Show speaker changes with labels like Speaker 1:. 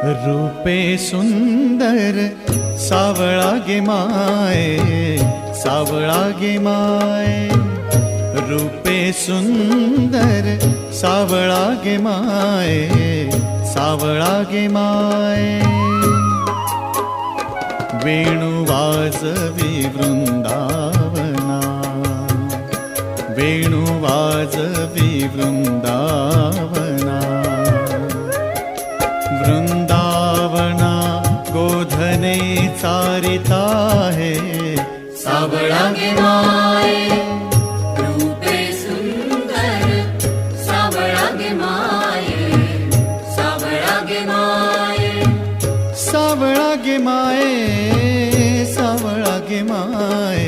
Speaker 1: रूपे सुंदर सावळा गे माये, सावळा गे माये. रूपे सुंदर सावळा गे माये, सावळा गे माये. वेणू वाजवी वृंदावना, वेणू वाजवी वृंदावना. वृंदावना गोधने चारिता है,
Speaker 2: सावळा गे माये. रूपे सुंदर सावळा गे माये, सावळा गे माये.
Speaker 1: सावळा गे माये, सावळा गे माये.